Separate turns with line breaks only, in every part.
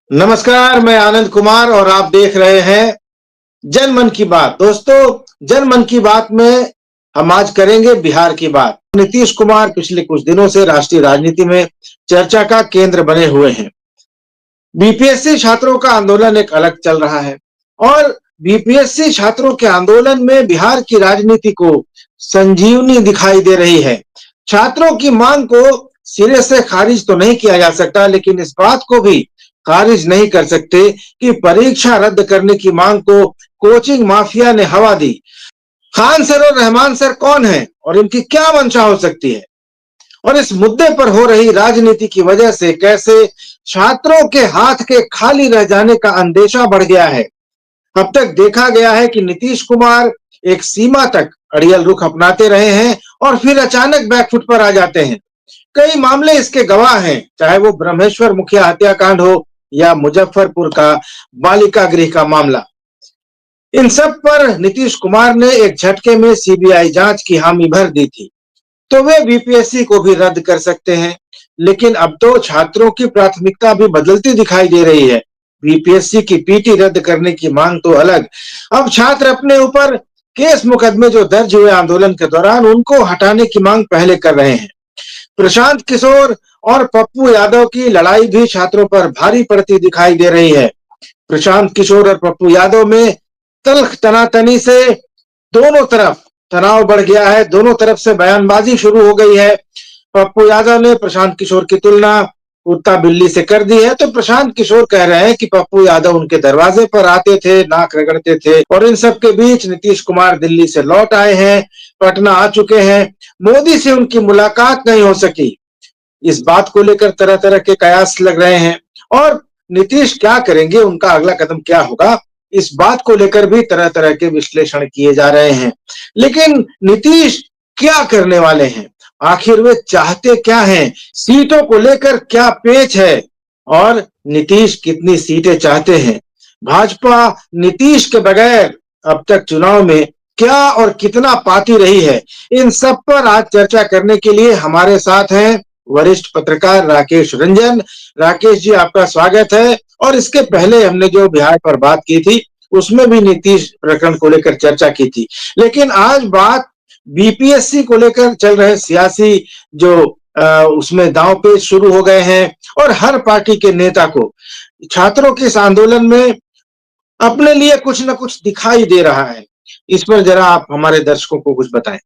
नमस्कार, मैं आनंद कुमार और आप देख रहे हैं जन मन की बात। दोस्तों, जन मन की बात में हम आज करेंगे बिहार की बात। नीतीश कुमार पिछले कुछ दिनों से राष्ट्रीय राजनीति में चर्चा का केंद्र बने हुए हैं। बीपीएससी छात्रों का आंदोलन एक अलग चल रहा है और बीपीएससी छात्रों के आंदोलन में बिहार की राजनीति को संजीवनी दिखाई दे रही है। छात्रों की मांग को सिरे से खारिज तो नहीं किया जा सकता, लेकिन इस बात को भी खारिज नहीं कर सकते कि परीक्षा रद्द करने की मांग को कोचिंग माफिया ने हवा दी। खान सर और रहमान सर कौन है और इनकी क्या मंशा हो सकती है, और इस मुद्दे पर हो रही राजनीति की वजह से कैसे छात्रों के हाथ के खाली रह जाने का अंदेशा बढ़ गया है। अब तक देखा गया है कि नीतीश कुमार एक सीमा तक अड़ियल रुख अपनाते रहे हैं और फिर अचानक बैकफुट पर आ जाते हैं। कई मामले इसके गवाह हैं, चाहे वो ब्रह्मेश्वर मुखिया हत्याकांड हो या मुजफ्फरपुर का बालिका गृह का मामला। इन सब पर नीतीश कुमार ने एक झटके में सीबीआई जांच की हामी भर दी थी, तो वे बीपीएससी को भी रद्द कर सकते हैं। लेकिन अब तो छात्रों की प्राथमिकता भी बदलती दिखाई दे रही है। बीपीएससी की पीटी रद्द करने की मांग तो अलग, अब छात्र अपने ऊपर केस मुकदमे जो दर्ज हुए आंदोलन के दौरान उनको हटाने की मांग पहले कर रहे हैं। प्रशांत किशोर और पप्पू यादव की लड़ाई भी छात्रों पर भारी पड़ती दिखाई दे रही है। प्रशांत किशोर और पप्पू यादव में तल्ख तनातनी से दोनों तरफ तनाव बढ़ गया है, दोनों तरफ से बयानबाजी शुरू हो गई है। पप्पू यादव ने प्रशांत किशोर की तुलना कुत्ता बिल्ली से कर दी है, तो प्रशांत किशोर कह रहे हैं कि पप्पू यादव उनके दरवाजे पर आते थे, नाक रगड़ते थे, और इन सब के बीच नीतीश कुमार दिल्ली से लौट आए हैं, पटना आ चुके हैं, मोदी से उनकी मुलाकात नहीं हो सकी। इस बात को लेकर तरह तरह के कयास लग रहे हैं और नीतीश क्या करेंगे, उनका अगला कदम क्या होगा, इस बात को लेकर भी तरह तरह के विश्लेषण किए जा रहे हैं। लेकिन नीतीश क्या करने वाले हैं, आखिर वे चाहते क्या हैं, सीटों को लेकर क्या पेच है और नीतीश कितनी सीटें चाहते हैं। भाजपा नीतीश के बगैर अब तक चुनाव में क्या और कितना पाती रही है, इन सब पर आज चर्चा करने के लिए हमारे साथ हैं वरिष्ठ पत्रकार राकेश रंजन। राकेश जी, आपका स्वागत है। और इसके पहले हमने जो बिहार पर बात की थी उसमें भी नीतीश प्रकरण को लेकर चर्चा की थी, लेकिन आज बात बीपीएससी को लेकर चल रहे सियासी जो उसमें दांव पेच शुरू हो गए हैं और हर पार्टी के नेता को छात्रों के इस आंदोलन में अपने लिए कुछ न कुछ दिखाई दे रहा है। इस पर जरा आप हमारे दर्शकों को कुछ बताएं।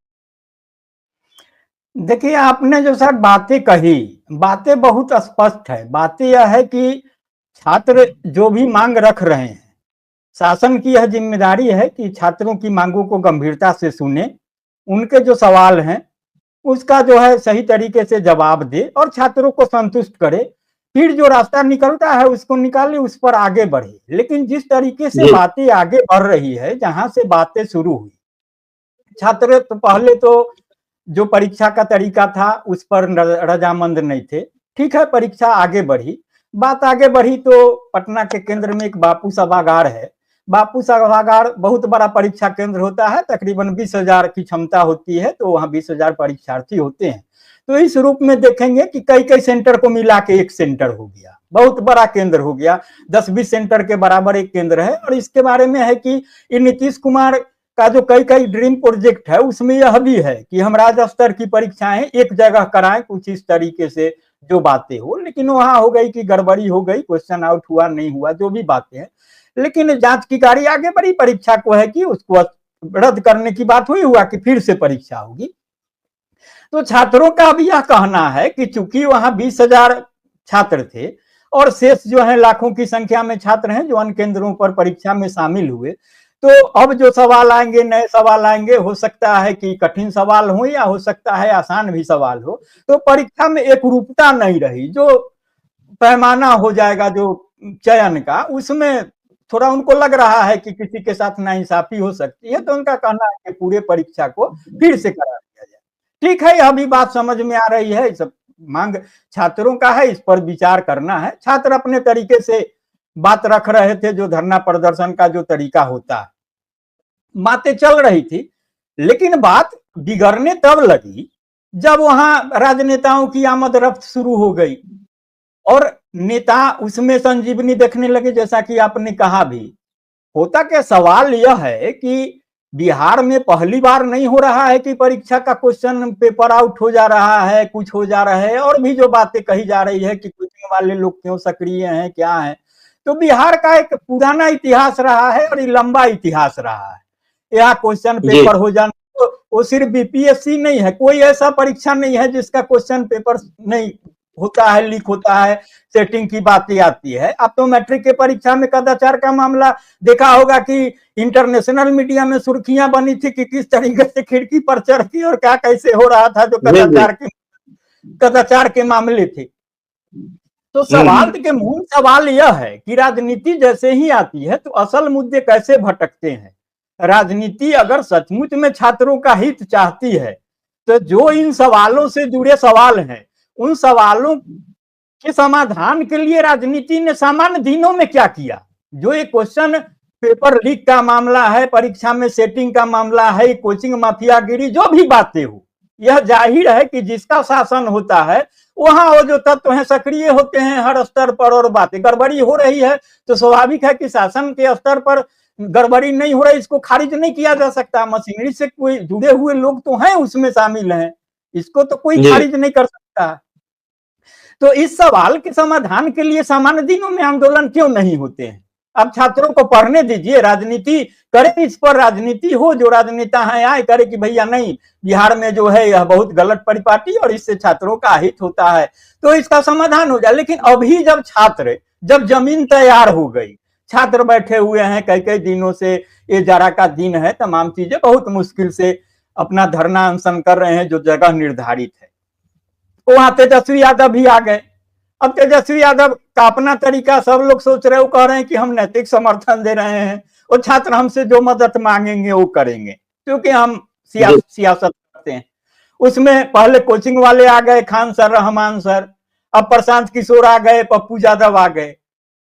देखिए, आपने जो सर बातें कही, बातें बहुत स्पष्ट है। बातें यह है कि छात्र जो भी मांग रख रहे हैं, शासन की यह जिम्मेदारी है कि छात्रों की मांगों को गंभीरता से सुने, उनके जो सवाल हैं उसका जो है सही तरीके से जवाब दे और छात्रों को संतुष्ट करे। फिर जो रास्ता निकलता है उसको निकाले, उस पर आगे बढ़े। लेकिन जिस तरीके से बातें आगे बढ़ रही है, जहां से बातें शुरू हुई, छात्र तो पहले तो जो परीक्षा का तरीका था उस पर रजामंद नहीं थे। ठीक है, परीक्षा आगे बढ़ी, बात आगे बढ़ी तो पटना के केंद्र में एक बापू सभागार है। बापू सभागार बहुत बड़ा परीक्षा केंद्र होता है, तकरीबन 20,000 की क्षमता होती है, तो वहाँ 20,000 परीक्षार्थी होते हैं। तो इस रूप में देखेंगे कि कई कई सेंटर को मिला के एक सेंटर हो गया, बहुत बड़ा केंद्र हो गया, 10-20 सेंटर के बराबर एक केंद्र है। और इसके बारे में है कि नीतीश कुमार का जो कई कई ड्रीम प्रोजेक्ट है उसमें यह भी है कि हम राज्य स्तर की परीक्षाएं एक जगह कराएं, कुछ इस तरीके से जो बातें हो। लेकिन वहां हो गई कि गड़बड़ी हो गई, क्वेश्चन आउट हुआ नहीं हुआ, जो भी बातें हैं। लेकिन जांच की गाड़ी आगे बढ़ी, परीक्षा को है कि उसको रद्द करने की बात हुई, हुआ कि फिर से परीक्षा होगी। तो छात्रों का अब यह कहना है कि चूंकि वहां 20,000 छात्र थे और शेष जो है लाखों की संख्या में छात्र हैं जो अन्य केंद्रों पर परीक्षा में शामिल हुए, तो अब जो सवाल आएंगे, नए सवाल आएंगे, हो सकता है कि कठिन सवाल हो या हो सकता है आसान भी सवाल हो, तो परीक्षा में एक रूपता नहीं रही। जो पैमाना हो जाएगा जो चयन का, उसमें थोड़ा उनको लग रहा है कि किसी के साथ नाइंसाफी हो सकती है। तो उनका कहना है कि पूरे परीक्षा को फिर से करा दिया जाए। ठीक है, यह भी बात समझ में आ रही है, सब मांग छात्रों का है, इस पर विचार करना है। छात्र अपने तरीके से बात रख रहे थे, जो धरना प्रदर्शन का जो तरीका होता है, बातें चल रही थी। लेकिन बात बिगड़ने तब लगी जब वहां राजनेताओं की आमद रफ्त शुरू हो गई और नेता उसमें संजीवनी देखने लगे, जैसा कि आपने कहा भी। होता क्या, सवाल यह है कि बिहार में पहली बार नहीं हो रहा है कि परीक्षा का क्वेश्चन पेपर आउट हो जा रहा है, कुछ हो जा रहा है, और भी जो बातें कही जा रही है कि कोचिंग वाले लोग क्यों सक्रिय हैं, क्या है। तो बिहार का एक पुराना इतिहास रहा है और लंबा इतिहास रहा है। यहाँ क्वेश्चन
जी
पेपर हो जाना, तो वो सिर्फ बीपीएससी नहीं है, कोई ऐसा परीक्षा नहीं है जिसका क्वेश्चन पेपर नहीं होता है, लीक होता है, सेटिंग की बातें आती है। अब तो मैट्रिक के परीक्षा में कदाचार का मामला देखा होगा कि इंटरनेशनल मीडिया में सुर्खियां बनी थी कि किस तरीके से खिड़की पर चढ़ की और क्या कैसे हो रहा था, जो
जी जी।
कदाचार के मामले थे। तो सवाल के मूल सवाल यह है कि राजनीति जैसे ही आती है तो असल मुद्दे कैसे भटकते हैं। राजनीति अगर सचमुच में छात्रों का हित चाहती है तो जो इन सवालों से जुड़े सवाल हैं, उन सवालों के समाधान के लिए राजनीति ने सामान्य दिनों में क्या किया। जो ये क्वेश्चन पेपर लीक का मामला है, परीक्षा में सेटिंग का मामला है, कोचिंग माफियागिरी, जो भी बातें हो, यह जाहिर है कि जिसका शासन होता है वहां वो जो तत्व हैं सक्रिय होते हैं हर स्तर पर, और बातें गड़बड़ी हो रही है तो स्वाभाविक है कि शासन के स्तर पर गड़बड़ी नहीं हो रही, इसको खारिज नहीं किया जा सकता। मशीनरी से कोई जुड़े हुए लोग तो हैं, उसमें शामिल हैं, इसको तो कोई खारिज नहीं कर सकता। तो इस सवाल के समाधान के लिए सामान्य दिनों में आंदोलन क्यों नहीं होते हैं। अब छात्रों को पढ़ने दीजिए, राजनीति करें, इस पर राजनीति हो, जो राजनेता है आए करे कि भैया नहीं, बिहार में जो है यह बहुत गलत परिपाटी और इससे छात्रों का हित होता है, तो इसका समाधान हो जाए। लेकिन अभी जब जमीन तैयार हो गई, छात्र बैठे हुए हैं कई कई दिनों से, ये जाड़ा का दिन है, तमाम चीजें बहुत मुश्किल से अपना धरना अनशन कर रहे हैं जो जगह निर्धारित है। वहां तेजस्वी यादव भी आ गए। अब तेजस्वी यादव का अपना तरीका, सब लोग सोच रहे, वो कह रहे हैं कि हम नैतिक समर्थन दे रहे हैं और छात्र हमसे जो मदद मांगेंगे वो करेंगे, क्योंकि हम सियासत करते हैं। उसमें पहले कोचिंग वाले आ गए, खान सर, रहमान सर, अब प्रशांत किशोर आ गए, पप्पू यादव आ गए।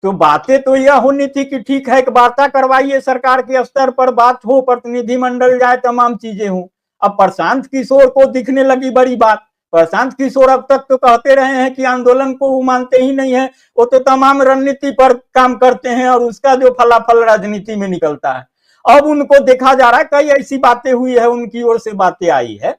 तो बातें तो यह होनी थी कि ठीक है, एक वार्ता करवाइए सरकार के स्तर पर, बात हो, प्रतिनिधिमंडल जाए, तमाम चीजें हो। अब प्रशांत किशोर को दिखने लगी बड़ी बात। प्रशांत किशोर अब तक तो कहते रहे हैं कि आंदोलन को वो मानते ही नहीं है, वो तो तमाम रणनीति पर काम करते हैं और उसका जो फलाफल राजनीति में निकलता है। अब उनको देखा जा रहा है, कई ऐसी बातें हुई है, उनकी ओर से बातें आई है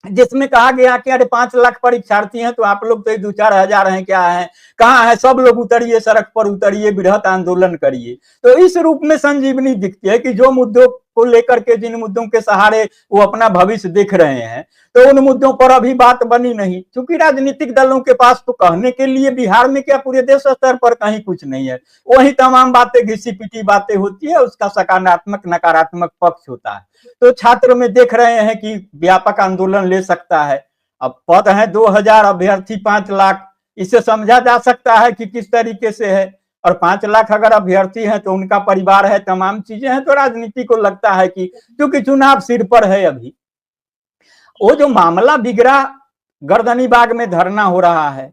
जिसमें कहा गया कि अरे 5 लाख परीक्षार्थी हैं तो आप लोग तो 2-4 हजार हैं, क्या है, कहाँ है, सब लोग उतरिए, सड़क पर उतरिए, बृहत आंदोलन करिए। तो इस रूप में संजीवनी दिखती है कि जो मुद्दों को लेकर के, जिन मुद्दों के सहारे वो अपना भविष्य देख रहे हैं, तो उन मुद्दों पर अभी बात बनी नहीं, क्योंकि राजनीतिक दलों के पास तो कहने के लिए बिहार में क्या पूरे देश स्तर पर कहीं कुछ नहीं है। वही तमाम बातें घिसी पिटी बातें होती है, उसका सकारात्मक नकारात्मक पक्ष होता है। तो छात्र में देख रहे हैं कि व्यापक आंदोलन ले सकता है। अब पद है 2000, अभ्यर्थी 5 लाख, इससे समझा जा सकता है कि किस तरीके से है। और 5 लाख अगर अभ्यर्थी हैं तो उनका परिवार है, तमाम चीजें हैं, तो राजनीति को लगता है कि क्योंकि चुनाव सिर पर है अभी। वो जो मामला बिगड़ा, गर्दनी बाग में धरना हो रहा है,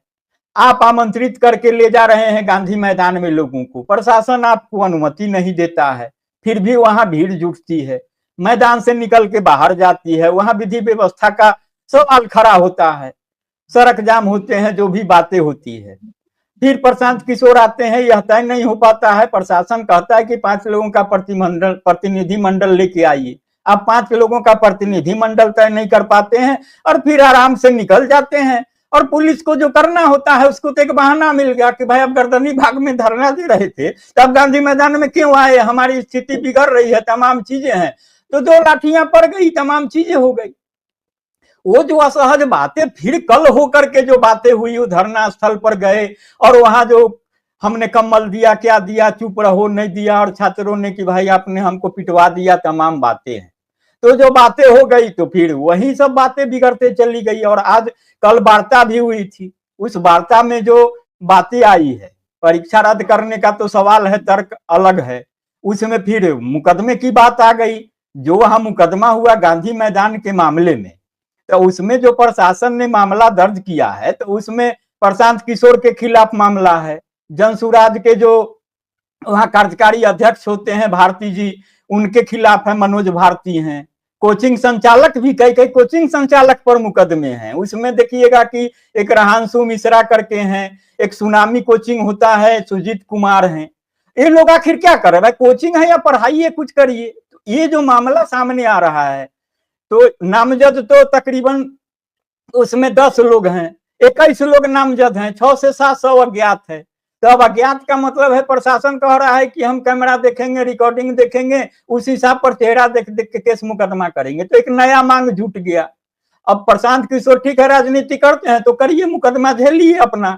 आप आमंत्रित करके ले जा रहे हैं गांधी मैदान में लोगों को, प्रशासन आपको अनुमति नहीं देता है, फिर भी वहां भीड़ जुटती है, मैदान से निकल के बाहर जाती है, वहां विधि व्यवस्था का सवाल खड़ा होता है, सड़क जाम होते हैं, जो भी बातें होती है। फिर प्रशांत किशोर आते हैं, यह तय नहीं हो पाता है, प्रशासन कहता है कि 5 लोगों का प्रतिनिधिमंडल लेके आइए। आप 5 लोगों का प्रतिनिधिमंडल तय नहीं कर पाते हैं और फिर आराम से निकल जाते हैं। और पुलिस को जो करना होता है उसको तो एक बहाना मिल गया कि भाई अब गर्दनी भाग में धरना दे रहे थे तो अब गांधी मैदान में क्यों आए, हमारी स्थिति बिगड़ रही है, तमाम चीजें हैं। तो 2 लाठियां पड़ गई, तमाम चीजें हो गई। वो जो असहज बातें फिर कल होकर के जो बातें हुई, वो धरना स्थल पर गए और वहां जो हमने कम्बल दिया, क्या दिया, चुप रहो, नहीं दिया, और छात्रों ने कि भाई आपने हमको पिटवा दिया, तमाम बातें हैं। तो जो बातें हो गई तो फिर वही सब बातें बिगड़ते चली गई। और आज कल वार्ता भी हुई थी, उस वार्ता में जो बातें आई है, परीक्षा रद्द करने का तो सवाल है, तर्क अलग है, उसमें फिर मुकदमे की बात आ गई। जो वहां मुकदमा हुआ गांधी मैदान के मामले में, तो उसमें जो प्रशासन ने मामला दर्ज किया है तो उसमें प्रशांत किशोर के खिलाफ मामला है, जनसुराज के जो वहां कार्यकारी अध्यक्ष होते हैं भारती जी, उनके खिलाफ है, मनोज भारती हैं, कोचिंग संचालक भी, कई कोचिंग संचालक पर मुकदमे हैं। उसमें देखिएगा कि एक रहांशु मिश्रा करके हैं, एक सुनामी कोचिंग होता है, सुजीत कुमार हैं, ये लोग आखिर क्या कर रहे हैं भाई? कोचिंग है या पढ़ाई है, कुछ करिए। तो ये जो मामला सामने आ रहा है, तो नामजद तो तकरीबन उसमें 10 लोग हैं, 21 लोग नामजद हैं, 6 से 700 अज्ञात है। तो अब अज्ञात का मतलब है प्रशासन कह रहा है कि हम कैमरा देखेंगे, रिकॉर्डिंग देखेंगे, उस हिसाब पर चेहरा देख देख के केस मुकदमा करेंगे। तो एक नया मांग जुट गया। अब प्रशांत किशोर ठीक है राजनीति करते हैं तो करिए, मुकदमा झेलिए अपना,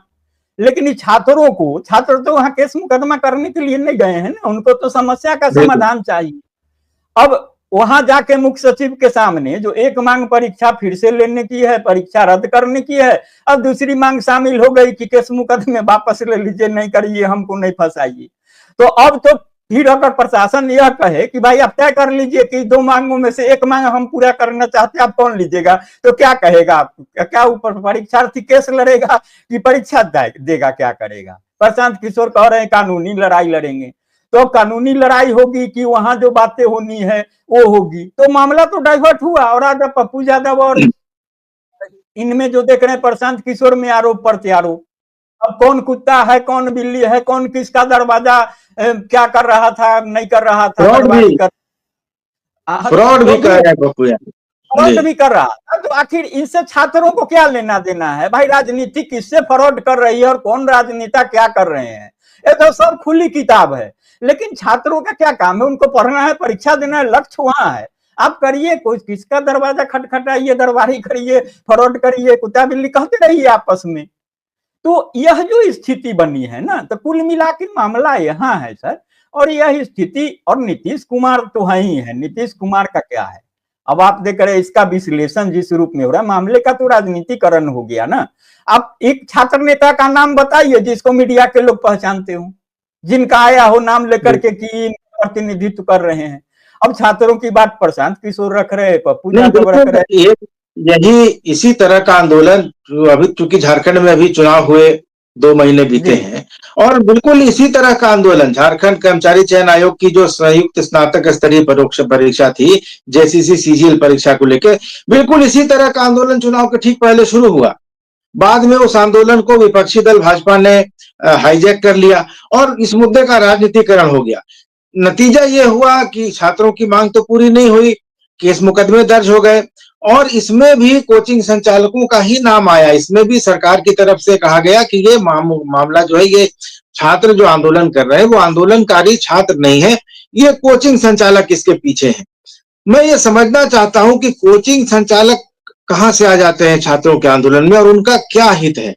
लेकिन छात्रों को, छात्र तो वहां केस मुकदमा करने के लिए नहीं गए हैं ना, उनको तो समस्या का समाधान चाहिए। अब वहां जाके मुख्य सचिव के सामने जो एक मांग परीक्षा फिर से लेने की है, परीक्षा रद्द करने की है, अब दूसरी मांग शामिल हो गई कि केस मुकदमे वापस ले लीजिए, नहीं करिए, हमको नहीं फंसाइए। तो अब तो फिर अगर प्रशासन यह कहे कि भाई आप तय कर लीजिए कि 2 मांगों में से एक मांग हम पूरा करना चाहते हैं, आप कौन लीजिएगा, तो क्या कहेगा आप? क्या ऊपर परीक्षार्थी केस लड़ेगा कि परीक्षा देगा, क्या करेगा? प्रशांत किशोर कह रहे हैं कानूनी लड़ाई लड़ेंगे। तो कानूनी लड़ाई होगी कि वहां जो बातें होनी है वो होगी, तो मामला तो डाइवर्ट हुआ। और आज पप्पू यादव और इनमें जो देख रहे हैं प्रशांत किशोर में आरोप प्रत्यारोप, अब कौन कुत्ता है, कौन बिल्ली है, कौन किसका दरवाजा क्या कर रहा था, नहीं कर रहा था,
फ्रॉड भी कर रहा है पप्पू यादव,
फ्रॉड भी कर रहा था। तो आखिर इनसे छात्रों को क्या लेना देना है भाई? राजनीति किससे फ्रॉड कर रही है और कौन राजनेता क्या कर रहे हैं, ये तो सब खुली किताब है। लेकिन छात्रों का क्या काम है? उनको पढ़ना है, परीक्षा देना है, लक्ष्य वहां है। आप करिए, कोई किसका दरवाजा खटखटाइए, दरबारी करिए, फ्रॉड करिए, कुत्ता बिल्ली कहते रहिए आपस में। तो यह जो स्थिति बनी है ना, तो कुल मिला के मामला यहाँ है सर। और यह स्थिति, और नीतीश कुमार तो है ही है, नीतीश कुमार का क्या है? अब आप देख रहे हैं इसका विश्लेषण जिस रूप में हो रहा है, मामले का तो राजनीतिकरण हो गया ना। आप एक छात्र नेता का नाम बताइए जिसको मीडिया के लोग पहचानते हो, जिनका आया हो नाम लेकर के कि प्रतिनिधित्व कर रहे हैं। अब छात्रों की बात प्रशांत किशोर रख रहे हैं, पप्पू यादव रख रहे हैं।
यही इसी तरह का आंदोलन जो अभी, चूंकि झारखंड में अभी चुनाव हुए 2 महीने बीते हैं, और बिल्कुल इसी तरह का आंदोलन झारखंड कर्मचारी चयन आयोग की जो संयुक्त स्नातक स्तरीय परोक्ष परीक्षा थी, जेसीसी सीजीएल परीक्षा को लेकर, बिल्कुल इसी तरह का आंदोलन चुनाव के ठीक पहले शुरू हुआ। बाद में उस आंदोलन को विपक्षी दल भाजपा ने हाईजैक कर लिया और इस मुद्दे का राजनीतिकरण हो गया। नतीजा ये हुआ कि छात्रों की मांग तो पूरी नहीं हुई, केस मुकदमे दर्ज हो गए, और इसमें भी कोचिंग संचालकों का ही नाम आया। इसमें भी सरकार की तरफ से कहा गया कि ये मामला जो है, ये छात्र जो आंदोलन कर रहे हैं वो आंदोलनकारी छात्र नहीं है, ये कोचिंग संचालक इसके पीछे हैं। मैं ये समझना चाहता हूं कि कोचिंग संचालक कहां से आ जाते हैं छात्रों के आंदोलन में और उनका क्या हित है।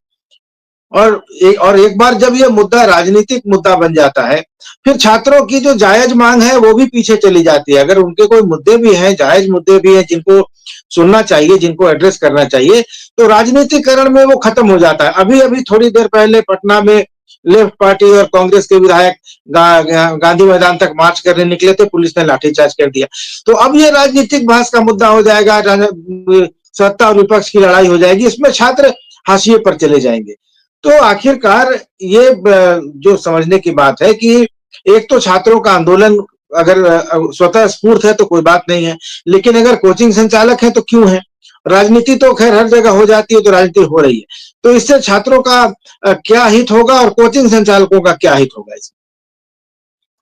और एक बार जब ये मुद्दा राजनीतिक मुद्दा बन जाता है, फिर छात्रों की जो जायज मांग है वो भी पीछे चली जाती है। अगर उनके कोई मुद्दे भी हैं, जायज मुद्दे भी हैं जिनको सुनना चाहिए, जिनको एड्रेस करना चाहिए, तो राजनीतिकरण में वो खत्म हो जाता है। अभी अभी थोड़ी देर पहले पटना में लेफ्ट पार्टी और कांग्रेस के विधायक गांधी मैदान तक मार्च करने निकले थे, पुलिस ने लाठीचार्ज कर दिया। तो अब ये राजनीतिक बहस का मुद्दा हो जाएगा, सत्ता और विपक्ष की लड़ाई हो जाएगी, इसमें छात्र हाशिए पर चले जाएंगे। तो आखिरकार ये जो समझने की बात है कि एक तो छात्रों का आंदोलन अगर स्वतः स्फूर्त है तो कोई बात नहीं है, लेकिन अगर कोचिंग संचालक है तो क्यों है? राजनीति तो खैर हर जगह हो जाती है, तो राजनीति हो रही है, तो इससे छात्रों का क्या हित होगा और कोचिंग संचालकों का क्या हित होगा इसमें?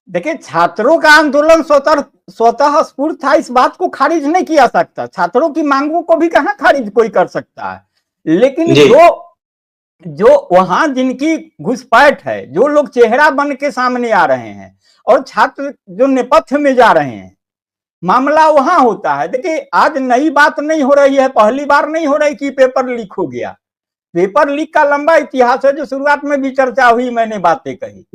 देखिए, छात्रों का आंदोलन स्वतः स्फूर्त था, इस बात को खारिज नहीं किया सकता। छात्रों की मांगों को भी कहां खारिज कोई कर सकता है। लेकिन जो वहां जिनकी घुसपैठ है, जो लोग चेहरा बन के सामने आ रहे हैं और छात्र जो नेपथ्य में जा रहे हैं, मामला वहां होता है। देखिए, आज नई बात नहीं हो रही है, पहली बार नहीं हो रही कि पेपर लीक हो गया। पेपर लीक का लंबा इतिहास है, जो शुरुआत में भी चर्चा हुई, मैंने बातें कही।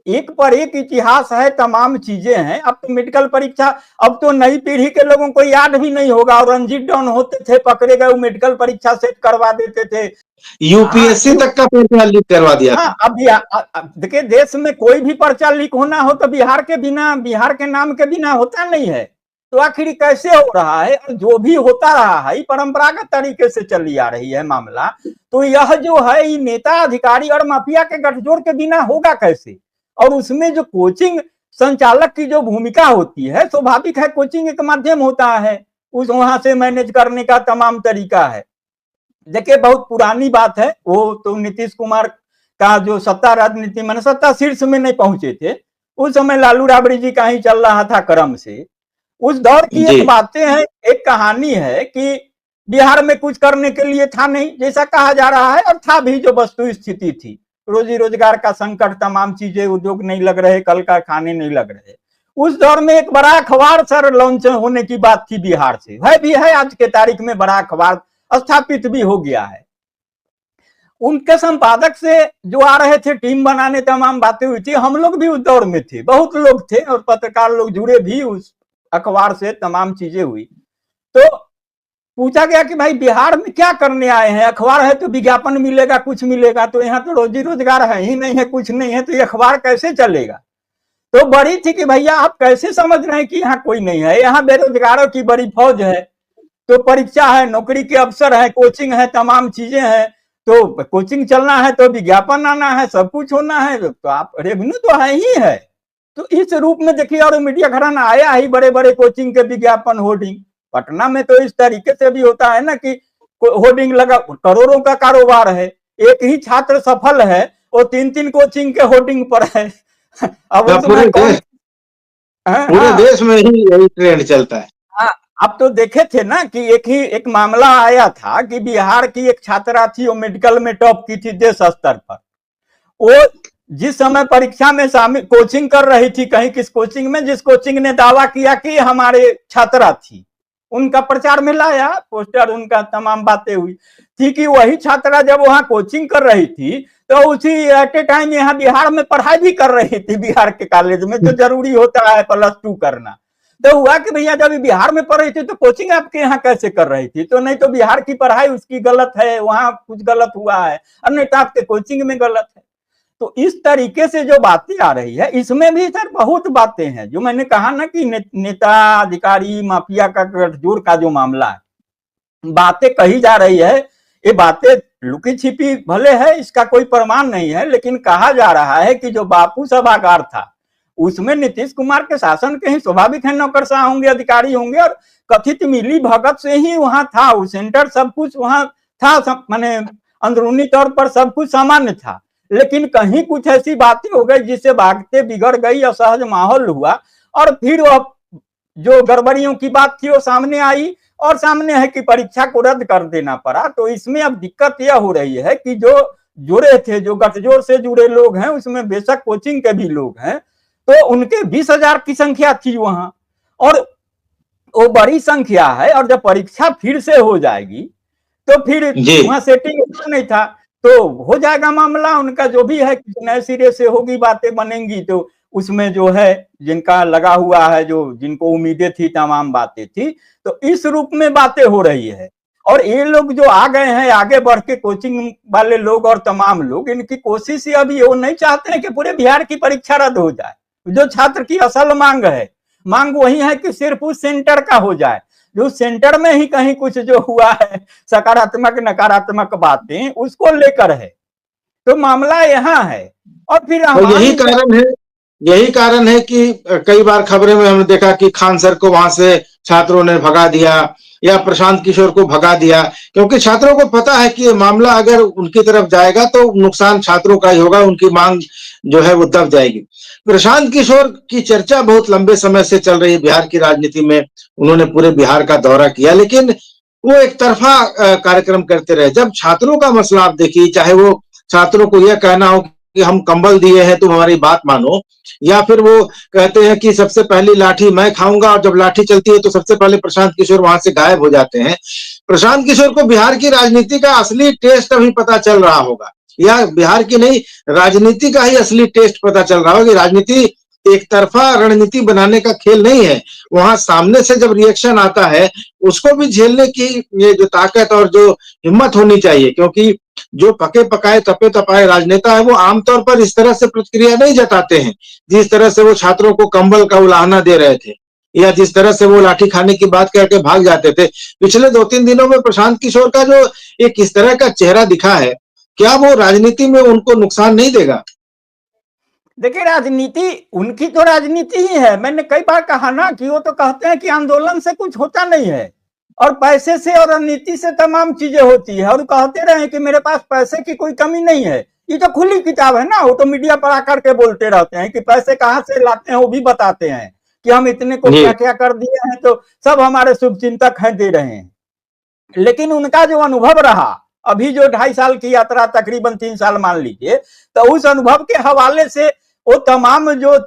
एक पर एक इतिहास है, तमाम चीजें हैं। अब तो मेडिकल परीक्षा, अब तो नई पीढ़ी के लोगों को याद भी नहीं होगा, और रंजीत डॉन होते थे, पकड़े गए, मेडिकल परीक्षा सेट करवा देते थे,
यूपीएससी तक का पर्चा लीक करवा दिया।
हाँ, अब देखिए, देश में कोई भी पर्चा लीक होना हो तो बिहार के नाम के बिना होता नहीं है। तो आखिर कैसे हो रहा है? और जो भी होता रहा है परंपरागत तरीके से चली आ रही है मामला। तो यह जो है, ये नेता, अधिकारी और माफिया के गठजोड़ के बिना होगा कैसे? और उसमें जो कोचिंग संचालक की जो भूमिका होती है, स्वाभाविक है, कोचिंग एक माध्यम होता है, उस वहां से मैनेज करने का तमाम तरीका है। देखिए बहुत पुरानी बात है, वो तो नीतीश कुमार का जो सत्ता राजनीति में सत्ता शीर्ष में नहीं पहुंचे थे, उस समय लालू राबड़ी जी का ही चल रहा था क्रम से। उस दौर की
जी
एक बातें हैं, एक कहानी है कि बिहार में कुछ करने के लिए था नहीं जैसा कहा जा रहा है, और था भी जो वस्तु स्थिति थी, रोजी रोजगार का संकट, तमाम चीजें, उद्योग नहीं लग रहे, कल कारखाने नहीं लग रहे। उस दौर में एक बड़ा अखबार सर लॉन्च होने की बात थी बिहार से, है भी है, आज के तारीख में बड़ा अखबार स्थापित भी हो गया है। उनके संपादक से जो आ रहे थे टीम बनाने, तमाम बातें हुई थी, हम लोग भी उस दौर में थे, बहुत लोग थे और पत्रकार लोग जुड़े भी उस अखबार से, तमाम चीजें हुई। तो पूछा गया कि भाई बिहार में क्या करने आए हैं, अखबार है तो विज्ञापन मिलेगा, कुछ मिलेगा, तो यहाँ तो रोजी रोजगार है ही नहीं है, कुछ नहीं है, तो ये अखबार कैसे चलेगा। तो बड़ी थी कि भैया आप कैसे समझ रहे हैं कि यहाँ कोई नहीं है, यहाँ बेरोजगारों की बड़ी फौज है, तो परीक्षा है, नौकरी के अवसर है, कोचिंग है, तमाम चीजें हैं, तो कोचिंग चलना है तो विज्ञापन आना है, सब कुछ होना है, तो आप रेवेन्यू तो है ही है। तो इस रूप में देखिए, और मीडिया घराना आया ही, बड़े बड़े कोचिंग के विज्ञापन, होर्डिंग। पटना में तो इस तरीके से भी होता है ना कि होर्डिंग लगा, करोड़ों का कारोबार है, एक ही छात्र सफल है, वो 3-3 कोचिंग के होर्डिंग पर है। अब उसमें कौन,
पूरे
हाँ
देश में ही यही ट्रेंड चलता है।
हाँ, आप तो देखे थे ना कि एक मामला आया था कि बिहार की एक छात्रा थी, वो मेडिकल में टॉप की थी देश स्तर पर। वो जिस समय परीक्षा में शामिल, कोचिंग कर रही थी कहीं, किस कोचिंग में, जिस कोचिंग ने दावा किया कि हमारे छात्रा थी, उनका प्रचार में लाया पोस्टर, उनका तमाम बातें हुई थी कि वही छात्रा जब वहां कोचिंग कर रही थी तो उसी एट ए टाइम यहाँ बिहार में पढ़ाई भी कर रही थी, बिहार के कॉलेज में जो जरूरी होता है +2 करना। तो हुआ कि भैया जब बिहार में पढ़ रही थी तो कोचिंग आपके यहाँ कैसे कर रही थी, तो नहीं तो बिहार की पढ़ाई उसकी गलत है, वहां कुछ गलत हुआ है, और नहीं तो आपके कोचिंग में गलत है। तो इस तरीके से जो बातें आ रही है, इसमें भी सर बहुत बातें हैं, जो मैंने कहा ना कि नेता अधिकारी माफिया का गठजोड़ का जो मामला है, बातें कही जा रही है, ये बातें लुकी छिपी भले है, इसका कोई प्रमाण नहीं है, लेकिन कहा जा रहा है कि जो बापू सभागार था उसमें नीतीश कुमार के शासन के ही स्वाभाविक है नौकरशाह होंगे, अधिकारी होंगे, और कथित मिली भगत से ही वहां था, वो सेंटर सब कुछ वहां था, माने अंदरूनी तौर पर सब कुछ सामान्य था, लेकिन कहीं कुछ ऐसी बातें हो गई जिससे बातें बिगड़ गई, असहज माहौल हुआ, और फिर वो जो गड़बड़ियों की बात थी वो सामने आई, और सामने है कि परीक्षा को रद्द कर देना पड़ा। तो इसमें अब दिक्कत यह हो रही है कि जो जुड़े थे, जो गठजोड़ से जुड़े लोग हैं, उसमें बेशक कोचिंग के भी लोग हैं, तो उनके 20,000 की संख्या थी वहां, और वो बड़ी संख्या है, और जब परीक्षा फिर से हो जाएगी तो फिर वहां सेटिंग नहीं था, तो हो जाएगा मामला उनका जो भी है, नए सिरे से होगी, बातें बनेंगी, तो उसमें जो है जिनका लगा हुआ है, जो जिनको उम्मीदें थी, तमाम बातें थी, तो इस रूप में बातें हो रही है। और ये लोग जो आ गए हैं आगे बढ़ के, कोचिंग वाले लोग और तमाम लोग, इनकी कोशिश अभी वो नहीं चाहते हैं कि पूरे बिहार की परीक्षा रद्द हो जाए। जो छात्र की असल मांग है, मांग वही है कि सिर्फ उस सेंटर का हो जाए, जो सेंटर में ही कहीं कुछ जो हुआ है, सकारात्मक नकारात्मक बातें, उसको लेकर है, तो मामला यहाँ है। और फिर
तो यही कारण है कि कई बार खबरें में हमने देखा कि खान सर को वहां से छात्रों ने भगा दिया, या प्रशांत किशोर को भगा दिया, क्योंकि छात्रों को पता है कि ये मामला अगर उनकी तरफ जाएगा तो नुकसान छात्रों का ही होगा, उनकी मांग जो है वो दब जाएगी। प्रशांत किशोर की चर्चा बहुत लंबे समय से चल रही है बिहार की राजनीति में, उन्होंने पूरे बिहार का दौरा किया, लेकिन वो एक तरफा कार्यक्रम करते रहे। जब छात्रों का मसला आप देखिए, चाहे वो छात्रों को यह कहना हो कि हम कंबल दिए हैं तुम हमारी बात मानो, या फिर वो कहते हैं कि सबसे पहली लाठी मैं खाऊंगा, और जब लाठी चलती है तो सबसे पहले प्रशांत किशोर वहां से गायब हो जाते हैं। प्रशांत किशोर को बिहार की राजनीति का असली टेस्ट अभी पता चल रहा होगा, या बिहार की नहीं, राजनीति का ही असली टेस्ट पता चल रहा होगा कि राजनीति एक तरफा रणनीति बनाने का खेल नहीं है। वहां सामने से जब रिएक्शन आता है उसको भी झेलने की ये जो ताकत और जो हिम्मत होनी चाहिए, क्योंकि जो पके पकाए तपे तपाए राजनेता है वो आमतौर पर इस तरह से प्रतिक्रिया नहीं जताते हैं, जिस तरह से वो छात्रों को कंबल का उलाहना दे रहे थे, या जिस तरह से वो लाठी खाने की बात करके भाग जाते थे। पिछले 2-3 दिनों में प्रशांत किशोर का जो एक इस तरह का चेहरा दिखा है, क्या वो राजनीति में उनको नुकसान नहीं देगा?
देखिए, राजनीति उनकी तो राजनीति ही है, मैंने कई बार कहा ना कि वो तो कहते हैं कि आंदोलन से कुछ होता नहीं है, और पैसे से और रणनीति से तमाम चीजें होती है। और कहते रहे कि मेरे पास पैसे की कोई कमी नहीं है, ये तो खुली किताब है ना। वो तो मीडिया पर आकर के बोलते रहते हैं कि पैसे कहाँ से लाते हैं, वो भी बताते हैं कि हम इतने को क्या क्या कर दिए हैं, तो सब हमारे शुभचिंतक हैं, दे रहे हैं। लेकिन उनका जो अनुभव रहा, अभी जो 2.5 साल की यात्रा, तकरीबन 3 साल मान लीजिए, तो उस अनुभव के हवाले से वो तमाम जो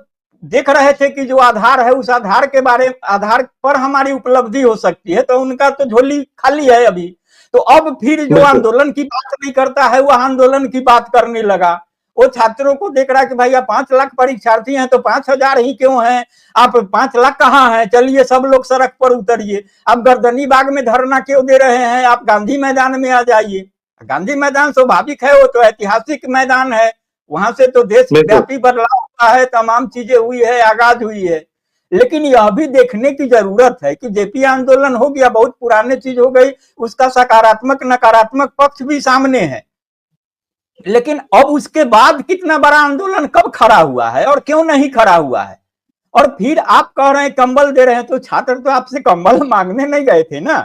देख रहे थे कि जो आधार है, उस आधार के आधार पर हमारी उपलब्धि हो सकती है, तो उनका तो झोली खाली है अभी। तो अब फिर जो आंदोलन की बात नहीं करता है, वह आंदोलन की बात करने लगा। वो छात्रों को देख रहा है कि भाई आप 5 लाख परीक्षार्थी हैं तो 5,000 ही क्यों हैं, आप 5 लाख कहाँ हैं, चलिए सब लोग सड़क पर उतरिए। आप गर्दनी बाग में धरना क्यों दे रहे हैं, आप गांधी मैदान में आ जाइए। गांधी मैदान स्वाभाविक है, वो तो ऐतिहासिक मैदान है, वहां से तो देशव्यापी बदलाव हुआ है, तमाम चीजें हुई है, आगाज हुई है। लेकिन यह भी देखने की जरूरत है कि जेपी आंदोलन हो गया, बहुत पुराने चीज हो गई, उसका सकारात्मक नकारात्मक पक्ष भी सामने है। लेकिन अब उसके बाद कितना बड़ा आंदोलन कब खड़ा हुआ है और क्यों नहीं खड़ा हुआ है। और फिर आप कह रहे हैं कंबल दे रहे हैं, तो छात्र तो आपसे कंबल मांगने नहीं गए थे ना,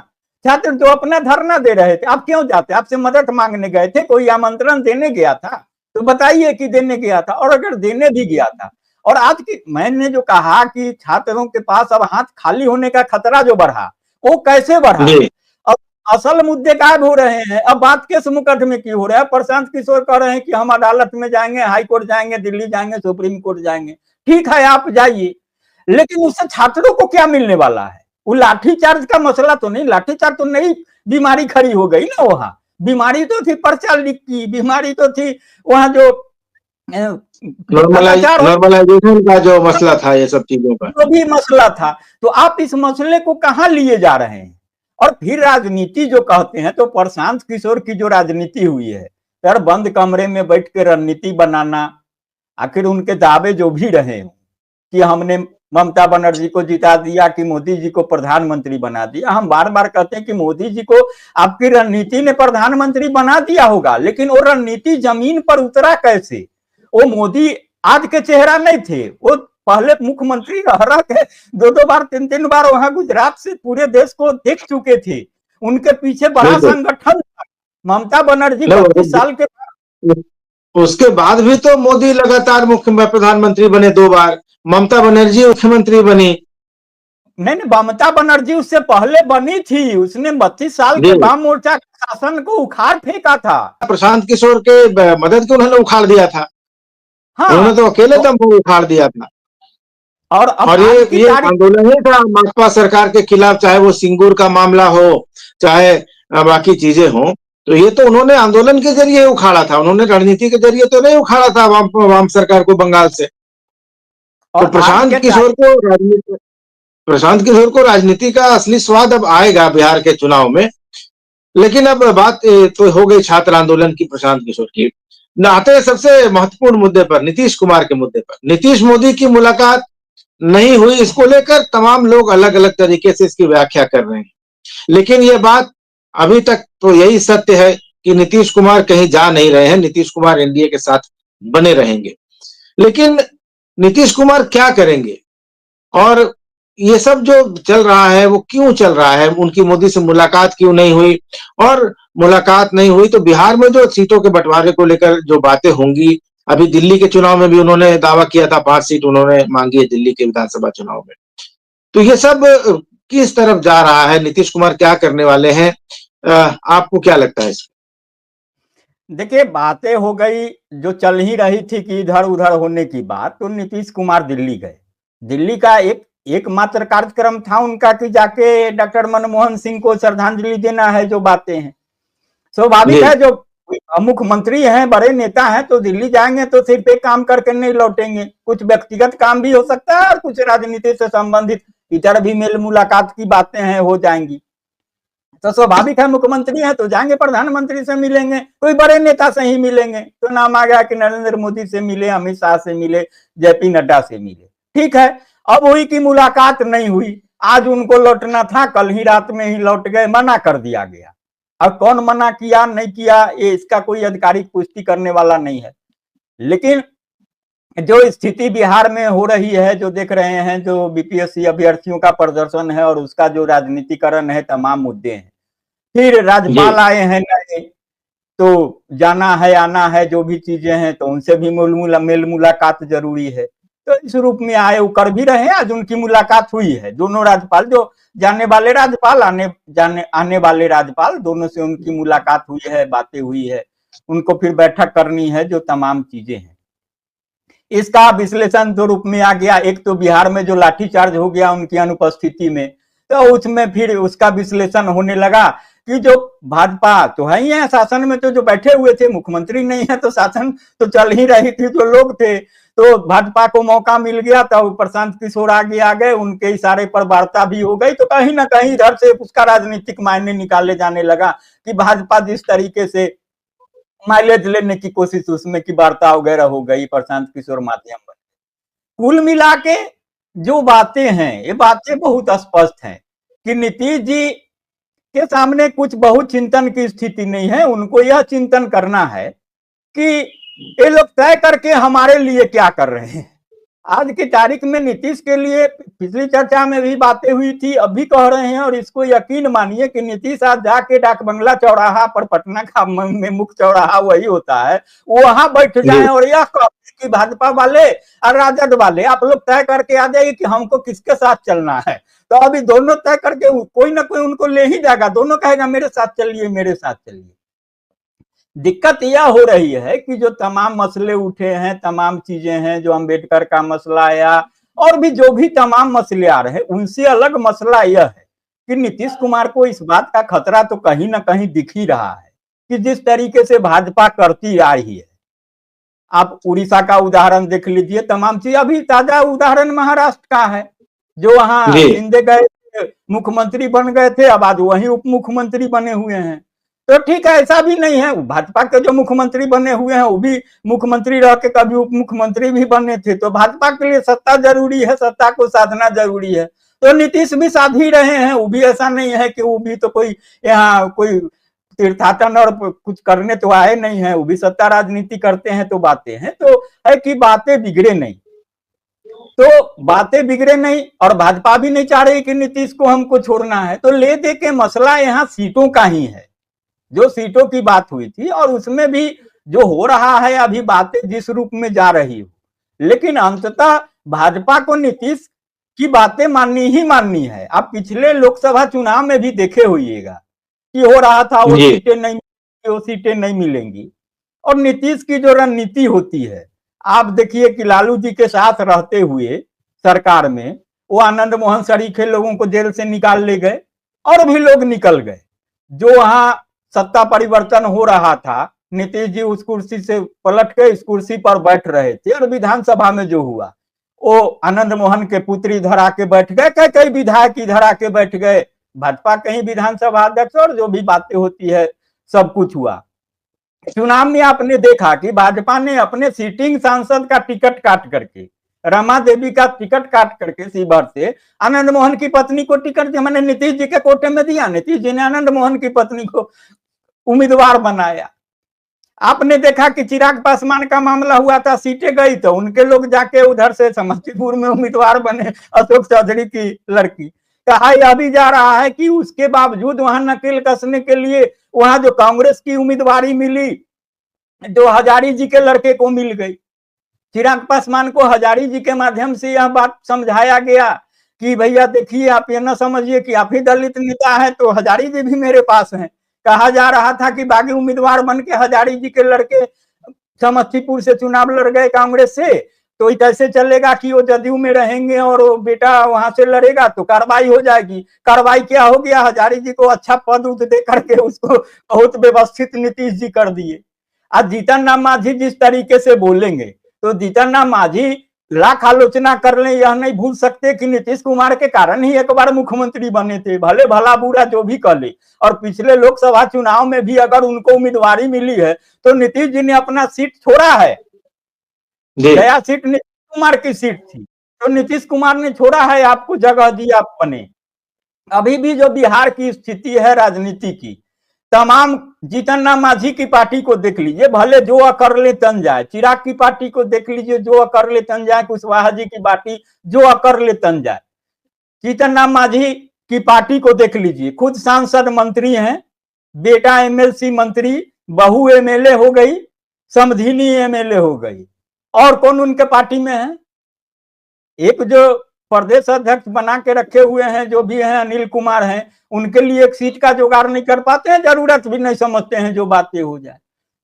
छात्र तो अपना धरना दे रहे थे। आप क्यों जाते, आपसे मदद मांगने गए थे, कोई आमंत्रण देने गया था तो बताइए कि देने गया था। और अगर देने भी गया था, और आज की मैंने जो कहा कि छात्रों के पास अब हाथ खाली होने का खतरा जो बढ़ा, वो कैसे बढ़ा, अब असल मुद्दे गायब हो रहे हैं। अब बात किस मुकदमे की हो रहा है, प्रशांत किशोर कह रहे हैं कि हम अदालत में जाएंगे, हाई कोर्ट जाएंगे, दिल्ली जाएंगे, सुप्रीम कोर्ट जाएंगे। ठीक है, आप जाइए, लेकिन उससे छात्रों को क्या मिलने वाला है। वो लाठीचार्ज का मसला तो नहीं, लाठीचार्ज तो नई बीमारी खड़ी हो गई ना। वहां बीमारी तो थी पर्चा लीक की, बीमारी तो थी वहां जो
नॉर्मलाइजेशन का जो मसला था, ये सब चीजों का
जो भी मसला था। तो आप इस मसले को कहां लिए जा रहे हैं। और फिर राजनीति जो कहते हैं, तो प्रशांत किशोर की जो राजनीति हुई है, यार बंद कमरे में बैठ के रणनीति बनाना, आखिर उनके दावे जो भी रहे कि हमने ममता बनर्जी को जिता दिया, कि मोदी जी को प्रधानमंत्री बना दिया। हम बार बार कहते हैं कि मोदी जी को आपकी रणनीति ने प्रधानमंत्री बना दिया होगा, लेकिन वो रणनीति जमीन पर उतरा कैसे। वो मोदी आज के चेहरा नहीं थे, वो पहले मुख्यमंत्री रह के 2 बार 3 बार वहां गुजरात से पूरे देश को देख चुके थे। उनके पीछे बड़ा संगठन था। ममता बनर्जी 25 साल के
उसके बाद भी तो मोदी लगातार मुख्य प्रधानमंत्री बने 2 बार, ममता बनर्जी मुख्यमंत्री बनी।
नहीं, ममता बनर्जी उससे पहले बनी थी, उसने 32 साल के वाम मोर्चा शासन को उखाड़ फेंका था।
प्रशांत किशोर के मदद के उन्होंने उखाड़ दिया था। हाँ, उन्होंने तो अकेले दम पर उखाड़ दिया था। और ये आंदोलन ही था माकपा सरकार के खिलाफ, चाहे वो सिंगूर का मामला हो, चाहे बाकी चीजें हो, तो ये तो उन्होंने आंदोलन के जरिए उखाड़ा था, उन्होंने रणनीति के जरिए तो नहीं उखाड़ा था वाम सरकार को बंगाल से। तो प्रशांत किशोर को राजनीति का असली स्वाद अब आएगा बिहार के चुनाव में। लेकिन अब बात तो हो गई छात्र आंदोलन की, प्रशांत किशोर की। आते हैं सबसे महत्वपूर्ण मुद्दे पर, नीतीश कुमार के मुद्दे पर। नीतीश मोदी की मुलाकात नहीं हुई, इसको लेकर तमाम लोग अलग अलग तरीके से इसकी व्याख्या कर रहे हैं। लेकिन यह बात अभी तक तो यही सत्य है कि नीतीश कुमार कहीं जा नहीं रहे हैं, नीतीश कुमार एनडीए के साथ बने रहेंगे। लेकिन नीतीश कुमार क्या करेंगे और ये सब जो चल रहा है वो क्यों चल रहा है, उनकी मोदी से मुलाकात क्यों नहीं हुई, और मुलाकात नहीं हुई तो बिहार में जो सीटों के बंटवारे को लेकर जो बातें होंगी, अभी दिल्ली के चुनाव में भी उन्होंने दावा किया था 5 सीट उन्होंने मांगी है दिल्ली के विधानसभा चुनाव में। तो ये सब किस तरफ जा रहा है, नीतीश कुमार क्या करने वाले हैं, आपको क्या लगता है इसमें?
देखिए, बातें हो गई जो चल ही रही थी कि इधर उधर होने की बात, तो नीतीश कुमार दिल्ली गए। दिल्ली का एकमात्र कार्यक्रम था उनका कि जाके डॉक्टर मनमोहन सिंह को श्रद्धांजलि देना है। जो बातें हैं स्वाभाविक है, जो मुख्यमंत्री हैं, बड़े नेता हैं, तो दिल्ली जाएंगे तो सिर्फ एक काम करके नहीं लौटेंगे, कुछ व्यक्तिगत काम भी हो सकता है और कुछ राजनीति से संबंधित इधर भी मेल मुलाकात की बातें हैं, हो जाएंगी। तो स्वाभाविक है, मुख्यमंत्री है तो जाएंगे, प्रधानमंत्री से मिलेंगे, कोई बड़े नेता से ही मिलेंगे। तो नाम आ गया कि नरेंद्र मोदी से मिले, अमित शाह से मिले, जेपी नड्डा से मिले। ठीक है, अब हुई कि मुलाकात नहीं हुई। आज उनको लौटना था, कल ही रात में ही लौट गए, मना कर दिया गया। अब कौन मना किया नहीं किया, ये इसका कोई आधिकारिक पुष्टि करने वाला नहीं है। लेकिन जो स्थिति बिहार में हो रही है, जो देख रहे हैं, जो बीपीएससी अभ्यर्थियों का प्रदर्शन है और उसका जो राजनीतिकरण है, तमाम मुद्दे हैं। फिर
जी
राज्यपाल आए हैं नए, तो जाना है आना है, जो भी चीजें हैं तो उनसे भी मेल मुलाकात जरूरी है। तो इस रूप में आए, वो कर भी रहे हैं। आज उनकी मुलाकात हुई है, दोनों राज्यपाल, जो जाने वाले राज्यपाल, आने वाले राज्यपाल, दोनों से उनकी मुलाकात हुई है, बातें हुई है। उनको फिर बैठक करनी है, जो तमाम चीजें हैं। इसका विश्लेषण दो रूप में आ गया। एक तो बिहार में जो लाठीचार्ज हो गया उनकी अनुपस्थिति में, तो उसमें फिर उसका विश्लेषण होने लगा कि जो भाजपा तो है ही है शासन में, तो जो बैठे हुए थे, मुख्यमंत्री नहीं है तो शासन तो चल ही रही थी, तो लोग थे, तो भाजपा को मौका मिल गया। तो प्रशांत किशोर आगे आ गए, उनके इशारे पर वार्ता भी हो गई, तो कहीं ना कहीं इधर से उसका राजनीतिक मायने निकाले जाने लगा कि भाजपा जिस तरीके से माइलेज लेने की कोशिश उसमें की वार्ता वगैरह हो गई, प्रशांत किशोर माध्यम बन। कुल मिला के जो बातें हैं, ये बातें बहुत स्पष्ट हैं कि नीतीश जी के सामने कुछ बहुत चिंतन की स्थिति नहीं है। उनको यह चिंतन करना है कि ये लोग तय करके हमारे लिए क्या कर रहे हैं। आज की तारीख में नीतीश के लिए पिछली चर्चा में भी बातें हुई थी, अभी कह रहे हैं, और इसको यकीन मानिए कि नीतीश आज जाके डाक बंगला चौराहा पर, पटना का में मुख्य चौराहा वही होता है, वहां बैठ जाएं और यह कहें कि भाजपा वाले और राजद वाले आप लोग तय करके आ जाइए कि हमको किसके साथ चलना है। तो अभी दोनों तय करके कोई ना कोई उनको ले ही जाएगा, दोनों कहेगा मेरे साथ चलिए, मेरे साथ चलिए। दिक्कत यह हो रही है कि जो तमाम मसले उठे हैं, तमाम चीजें हैं, जो अंबेडकर का मसला आया और भी जो भी तमाम मसले आ रहे हैं, उनसे अलग मसला यह है कि नीतीश कुमार को इस बात का खतरा तो कहीं ना कहीं दिख ही रहा है कि जिस तरीके से भाजपा करती आ रही है। आप उड़ीसा का उदाहरण देख लीजिए, तमाम चीज। अभी ताजा उदाहरण महाराष्ट्र का है, जो वहां
जी
शिंदे गए, मुख्यमंत्री बन गए थे, अब आज वही उप मुख्यमंत्री बने हुए हैं। तो ठीक है, ऐसा भी नहीं है, भाजपा के जो मुख्यमंत्री बने हुए हैं वो भी मुख्यमंत्री रह के कभी उप मुख्यमंत्री भी बने थे। तो भाजपा के लिए सत्ता जरूरी है, सत्ता को साधना जरूरी है। तो नीतीश भी साध ही रहे हैं, वो भी ऐसा नहीं है कि वो भी तो कोई यहाँ कोई तीर्थाटन और कुछ करने तो आए नहीं है, वो भी सत्ता राजनीति करते हैं। तो बातें हैं तो है कि बातें बिगड़े नहीं, तो बातें बिगड़े नहीं, और भाजपा भी नहीं चाह रही कि नीतीश को हमको छोड़ना है। तो ले दे के मसला यहाँ सीटों का ही है, जो सीटों की बात हुई थी, और उसमें भी जो हो रहा है अभी बातें जिस रूप में जा रही हो, लेकिन अंततः भाजपा को नीतीश की बातें माननी ही माननी है। आप पिछले लोकसभा चुनाव में भी देखे होइएगा कि हो रहा था वो
जी
सीटें नहीं, वो सीटें नहीं मिलेंगी। और नीतीश की जो रणनीति होती है, आप देखिए कि लालू जी के साथ रहते हुए सरकार में वो आनंद मोहन सरीखे लोगों को जेल से निकाल ले गए, और भी लोग निकल गए। जो वहां सत्ता परिवर्तन हो रहा था, नीतीश जी उस कुर्सी से पलट के इस कुर्सी पर बैठ रहे थे, और विधानसभा में जो हुआ, वो आनंद मोहन के पुत्र इधर आके बैठ गए, कई विधायक इधर आके बैठ गए, भाजपा कहीं विधानसभा अध्यक्ष, और जो भी बातें होती है सब कुछ हुआ। चुनाव में आपने देखा कि भाजपा ने अपने सीटिंग सांसद का टिकट काट करके, रमा देवी का टिकट काट करके सीभर से आनंद मोहन की पत्नी को टिकट दिया, मैंने नीतीश जी के कोटे में दिया, नीतीश जी ने आनंद मोहन की पत्नी को उम्मीदवार बनाया। आपने देखा कि चिराग पासवान का मामला हुआ था, सीटें गई तो उनके लोग जाके उधर से समस्तीपुर में उम्मीदवार बने, अशोक चौधरी की लड़की। कहा यह भी जा रहा है कि उसके बावजूद वहां नकेल कसने के लिए वहां जो कांग्रेस की उम्मीदवारी मिली, जो हजारी जी के लड़के को मिल गई। चिराग पासवान को हजारी जी के माध्यम से यह बात समझाया गया कि भैया देखिए, आप ये ना समझिए कि आप ही दलित नेता है, तो हजारी जी भी मेरे पास हैं। कहा जा रहा था कि बागी उम्मीदवार बन के हजारी जी के लड़के समस्तीपुर से चुनाव लड़ गए कांग्रेस से, तो कैसे चलेगा कि वो जदयू में रहेंगे और वो बेटा वहां से लड़ेगा तो कार्रवाई हो जाएगी। कार्रवाई क्या हो गया, हजारी जी को अच्छा पद उद दे करके उसको बहुत व्यवस्थित नीतीश जी कर दिए। आज जीतन राम मांझी जिस तरीके से बोलेंगे, तो जीतन राम मांझी लाख आलोचना कर ले, यह नहीं भूल सकते कि नीतीश कुमार के कारण ही एक बार मुख्यमंत्री बने थे, भले भला बुरा जो भी कर ले। और पिछले लोकसभा चुनाव में भी अगर उनको उम्मीदवारी मिली है तो नीतीश जी ने अपना सीट छोड़ा है। गया सीट नीतीश कुमार की सीट थी, तो नीतीश कुमार ने छोड़ा है, आपको जगह दी, आप बने। अभी भी जो बिहार की स्थिति है राजनीति की, तमाम जीतन राम मांझी की पार्टी को देख लीजिए, भले जो अकर ले तन जाए। चिराग की पार्टी को देख लीजिए, जो अकर ले तन जाए। कुशवाहा जी की पार्टी जो अकर ले तन जाए। जीतन राम मांझी की पार्टी को देख लीजिए, खुद सांसद मंत्री हैं, बेटा एमएलसी मंत्री, बहू एमएलए हो गई, समधिनी एमएलए हो गई, और कौन उनके पार्टी में है? एक जो प्रदेश अध्यक्ष बना के रखे हुए हैं जो भी हैं, अनिल कुमार हैं, उनके लिए एक सीट का जुगाड़ नहीं कर पाते हैं, जरूरत भी नहीं समझते हैं जो बातें हो जाए।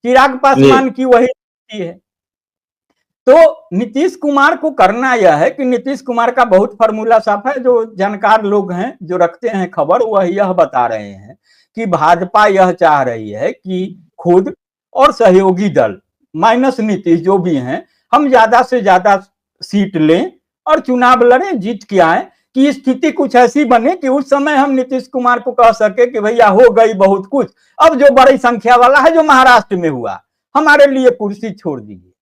चिराग पासवान की वही है। तो नीतीश कुमार को करना यह है कि नीतीश कुमार का बहुत फॉर्मूला साफ है, जो जानकार लोग हैं जो रखते हैं खबर, वह यह बता रहे हैं कि भाजपा यह चाह रही है कि खुद और सहयोगी दल माइनस नीतीश जो भी हैं, हम ज्यादा से ज्यादा सीट लें और चुनाव लड़ें, जीत के आए, कि स्थिति कुछ ऐसी बने कि उस समय हम नीतीश कुमार को कह सके कि भैया हो गई बहुत कुछ, अब जो बड़ी संख्या वाला है जो महाराष्ट्र में हुआ, हमारे लिए कुर्सी छोड़ दीजिए।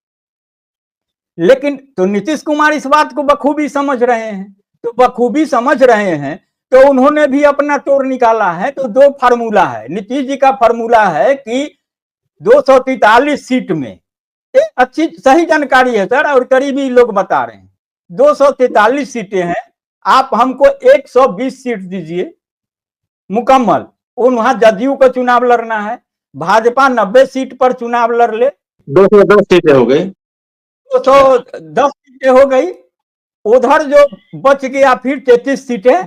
लेकिन तो नीतीश कुमार इस बात को बखूबी समझ रहे हैं, तो बखूबी समझ रहे हैं तो उन्होंने भी अपना तोड़ निकाला है। तो दो फार्मूला है, नीतीश जी का फार्मूला है कि 243 सीट में, अच्छी सही जानकारी है सर, और करीबी लोग बता रहे हैं 243 सीटें हैं, आप हमको 120 सीट दीजिए मुकम्मल। वहां जदयू को चुनाव लड़ना है, भाजपा 90 सीट पर चुनाव लड़ ले,
210 सीटें हो गई,
210 सीटें हो गई, उधर जो बच गया फिर 33 सीटें,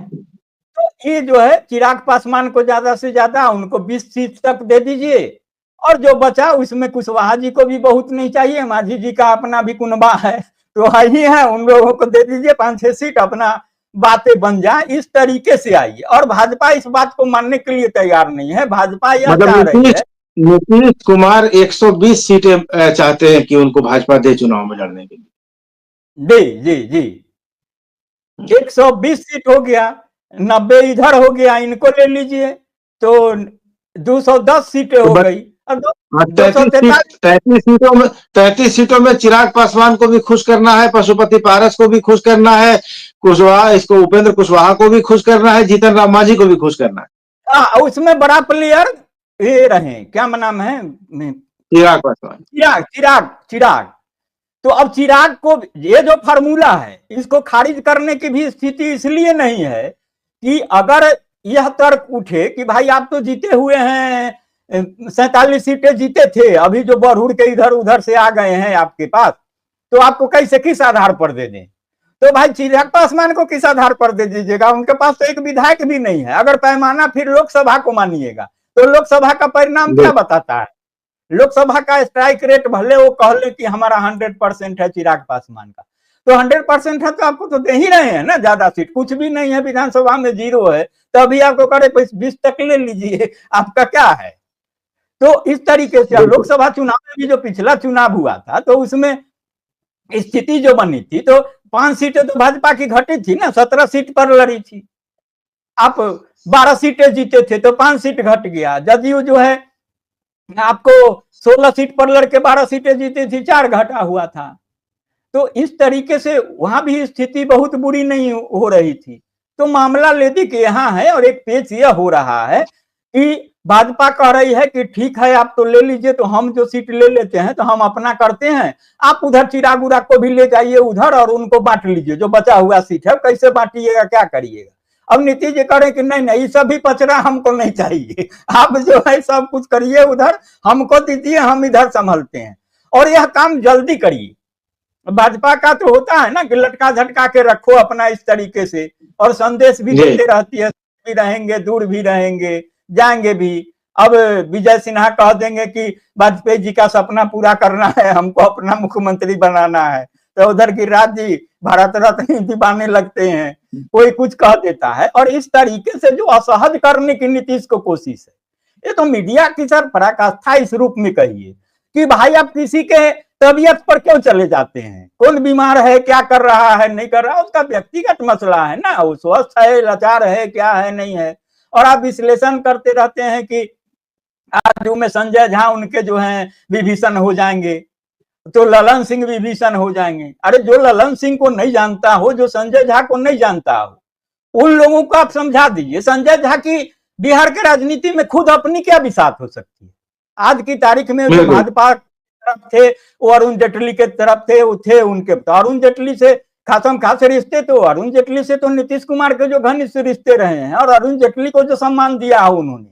तो ये जो है चिराग पासवान को ज्यादा से ज्यादा उनको 20 सीट तक दे दीजिए, और जो बचा उसमें कुशवाहा जी को भी बहुत नहीं चाहिए, मांझी जी का अपना भी कुनबा है तो ही है, उन लोगों को दे दीजिए 5-6 सीट, अपना बातें बन जाए। इस तरीके से आइए, और भाजपा इस बात को मानने के लिए तैयार नहीं है। भाजपा यह चाह रही है,
नीतीश कुमार 120 सीटें चाहते हैं कि उनको भाजपा दे चुनाव में लड़ने के लिए।
जी 120 सीट हो गया, 90 इधर हो गया, इनको ले लीजिए तो 210 सीटें हो गई।
33 सीटों में चिराग पासवान को भी खुश करना है, पशुपति पारस को भी खुश करना है, कुशवाहा इसको उपेंद्र कुशवाहा को भी खुश करना है, जीतन राम मांझी को भी खुश करना है।
उसमें बड़ा प्लेयर ये रहे, क्या नाम है,
चिराग पासवान,
चिराग। तो अब चिराग को ये जो फार्मूला है इसको खारिज करने की भी स्थिति इसलिए नहीं है कि अगर यह तर्क उठे कि भाई आप तो जीते हुए हैं, 47 सीटें जीते थे, अभी जो बढ़ के इधर उधर से आ गए हैं आपके पास, तो आपको कैसे किस आधार पर दे दें? तो भाई चिराग पासवान को किस आधार पर दे दीजिएगा? उनके पास तो एक विधायक भी नहीं है। अगर पैमाना फिर लोकसभा को मानिएगा तो लोकसभा का परिणाम क्या बताता है? लोकसभा का स्ट्राइक रेट भले वो कह ले कि हमारा 100% है चिराग पासवान का, तो 100% है तो आपको तो दे ही रहे हैं ना ज्यादा सीट, कुछ भी नहीं है, विधानसभा में 0 है, तो अभी आपको करे 20 तक ले लीजिए, आपका क्या है? तो इस तरीके से लोकसभा चुनाव में भी जो पिछला चुनाव हुआ था तो उसमें स्थिति जो बनी थी, तो 5 सीटें तो भाजपा की घटी थी ना, 17 सीट पर लड़ी थी, आप 12 सीटें जीते थे तो 5 सीट घट गया। जदयू जो है आपको 16 सीट पर लड़के 12 सीटें जीती थी, 4 घटा हुआ था। तो इस तरीके से वहां भी स्थिति बहुत बुरी नहीं हो रही थी। तो मामला लेदी के यहाँ है, और एक पेच यह हो रहा है कि भाजपा कह रही है कि ठीक है आप तो ले लीजिए, तो हम जो सीट ले लेते हैं तो हम अपना करते हैं, आप उधर चिराग उराग को भी ले जाइए उधर और उनको बांट लीजिए, जो बचा हुआ सीट है कैसे बांटिएगा, क्या करिएगा? अब नीतीश जी करें कि नहीं सब भी पचरा हमको नहीं चाहिए, आप जो है सब कुछ करिए उधर, हमको दीजिए, हम इधर संभलते हैं, और यह काम जल्दी करिए। भाजपा का तो होता है ना कि लटका झटका के रखो अपना इस तरीके से, और संदेश भी देते रहती है, भी रहेंगे, दूर भी रहेंगे, जाएंगे भी। अब विजय सिन्हा कह देंगे कि वाजपेयी जी का सपना पूरा करना है, हमको अपना मुख्यमंत्री बनाना है, तो उधर गिरिराज जी भारत रत्न दिवाने लगते हैं, कोई कुछ कह देता है, और इस तरीके से जो असहज करने की नीतीश को कोशिश है, ये तो मीडिया की सर पराकाष्ठा इस रूप में कहिए कि भाई आप किसी के तबीयत पर क्यों चले जाते हैं, कौन बीमार है, क्या कर रहा है, नहीं कर रहा, उसका व्यक्तिगत मसला है ना, वो स्वस्थ है, लाचार है, क्या है, नहीं है, और आप विश्लेषण करते रहते हैं कि आज में संजय झा उनके जो हैं विभीषण हो जाएंगे, तो ललन सिंह विभीषण हो जाएंगे। अरे जो ललन सिंह को नहीं जानता हो, जो संजय झा को नहीं जानता हो, उन लोगों को आप समझा दीजिए। संजय झा की बिहार के राजनीति में खुद अपनी क्या बिसात हो सकती है? आज की तारीख में जो भाजपा तरफ थे वो अरुण जेटली के तरफ थे उनके तो अरुण जेटली से खासम खास रिश्ते, तो अरुण जेटली से तो नीतीश कुमार के जो घनिष्ठ रिश्ते रहे हैं, और अरुण जेटली को जो सम्मान दिया है उन्होंने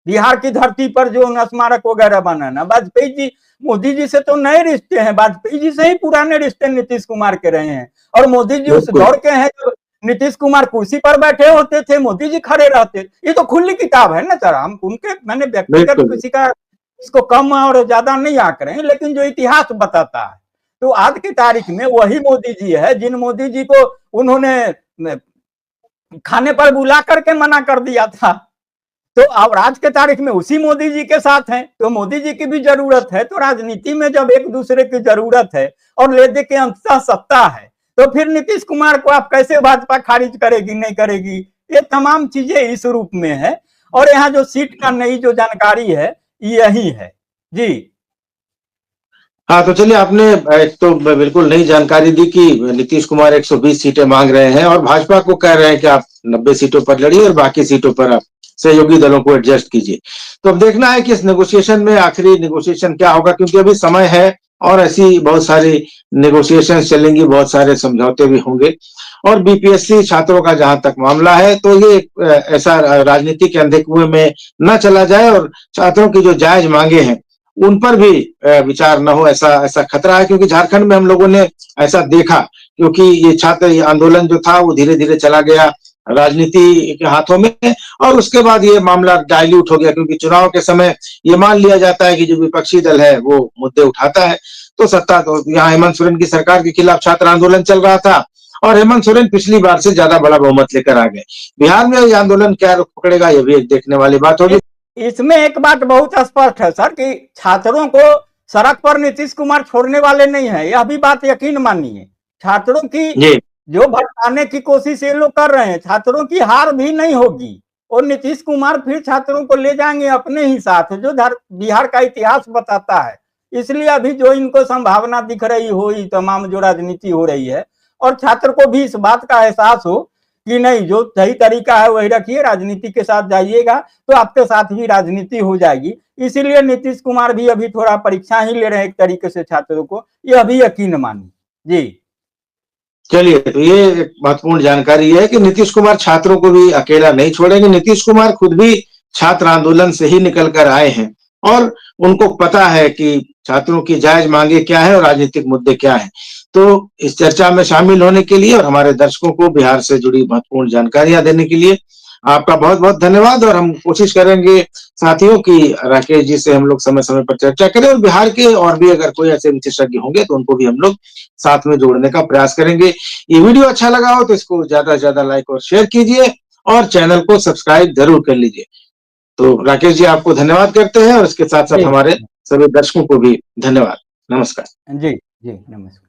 बिहार की धरती पर, जो स्मारक वगैरह बनाना, वाजपेयी जी मोदी जी से तो नए रिश्ते हैं, वाजपेयी जी से ही पुराने रिश्ते नीतीश कुमार के रहे हैं। और मोदी जी उस दौर के हैं जब नीतीश कुमार कुर्सी पर बैठे होते थे, मोदी जी खड़े रहते। ये तो खुली किताब है ना सर। हम उनके मैंने व्यक्तिगत किसी का इसको कम और ज्यादा नहीं आंक रहे हैं, लेकिन जो इतिहास बताता है, तो आज की तारीख में वही मोदी जी है जिन मोदी जी को उन्होंने खाने पर बुला करके मना कर दिया था। तो अब आज के तारीख में उसी मोदी जी के साथ हैं, तो मोदी जी की भी जरूरत है। तो राजनीति में जब एक दूसरे की जरूरत है और ले दे के अंततः सत्ता है, तो फिर नीतीश कुमार को आप कैसे भाजपा खारिज करेगी, नहीं करेगी? ये तमाम चीजें इस रूप में है। और यहाँ जो सीट का नई जो जानकारी है यही है जी।
हाँ, तो चलिए, आपने एक तो बिल्कुल नई जानकारी दी कि नीतीश कुमार 120 सीटें मांग रहे हैं और भाजपा को कह रहे हैं कि आप 90 सीटों पर लड़िए और बाकी सीटों पर आप सहयोगी दलों को एडजस्ट कीजिए। तो अब देखना है कि इस नेगोशिएशन में आखिरी नेगोशिएशन क्या होगा, क्योंकि अभी समय है और ऐसी बहुत सारी नेगोशिएशन चलेंगी, बहुत सारे समझौते भी होंगे। और बीपीएससी छात्रों का जहां तक मामला है, तो ये ऐसा राजनीति के अंधे कुएं में न चला जाए और छात्रों की जो जायज मांगे हैं उन पर भी विचार न हो, ऐसा खतरा है। क्योंकि झारखंड में हम लोगों ने ऐसा देखा, क्योंकि ये छात्र आंदोलन जो था वो धीरे धीरे चला गया राजनीति के हाथों में, और उसके बाद ये मामला डाइल्यूट हो गया। क्योंकि चुनाव के समय ये मान लिया जाता है कि जो विपक्षी दल है वो मुद्दे उठाता है, तो सत्ता तो यहाँ हेमंत सोरेन की सरकार के खिलाफ छात्र आंदोलन चल रहा था और हेमंत सोरेन पिछली बार से ज्यादा बड़ा बहुमत लेकर आ गए। बिहार में ये आंदोलन क्या रुख पकड़ेगा, ये भी एक देखने वाली बात होगी।
इसमें एक बात बहुत स्पष्ट है सर कि छात्रों को सड़क पर नीतीश कुमार छोड़ने वाले नहीं है। यह भी बात यकीन मानिए। छात्रों की जो भटकाने की कोशिश ये लोग कर रहे हैं, छात्रों की हार भी नहीं होगी और नीतीश कुमार फिर छात्रों को ले जाएंगे अपने ही साथ, जो बिहार का इतिहास बताता है। इसलिए अभी जो इनको संभावना दिख रही हो, तमाम जो राजनीति हो रही है, और छात्र को भी इस बात का एहसास हो कि नहीं, जो सही तरीका है वही रखिए, राजनीति के साथ जाइएगा तो आपके साथ भी राजनीति हो जाएगी। इसीलिए नीतीश कुमार भी अभी थोड़ा परीक्षा ही ले रहे हैं एक तरीके से छात्रों को, ये अभी यकीन मानिए जी।
चलिए, तो ये एक महत्वपूर्ण जानकारी है कि नीतीश कुमार छात्रों को भी अकेला नहीं छोड़ेंगे। नीतीश कुमार खुद भी छात्र आंदोलन से ही निकल कर आए हैं और उनको पता है कि छात्रों की जायज मांगे क्या है और राजनीतिक मुद्दे क्या है। तो इस चर्चा में शामिल होने के लिए और हमारे दर्शकों को बिहार से जुड़ी महत्वपूर्ण जानकारियां देने के लिए आपका बहुत बहुत धन्यवाद। और हम कोशिश करेंगे साथियों की राकेश जी से हम लोग समय समय पर चर्चा करें, और बिहार के और भी अगर कोई ऐसे विशेषज्ञ होंगे तो उनको भी हम लोग साथ में जोड़ने का प्रयास करेंगे। ये वीडियो अच्छा लगा हो तो इसको ज्यादा से ज्यादा लाइक और शेयर कीजिए और चैनल को सब्सक्राइब जरूर कर लीजिए। तो राकेश जी, आपको धन्यवाद करते हैं और इसके साथ साथ हमारे सभी दर्शकों को भी धन्यवाद। नमस्कार
जी। जी नमस्कार।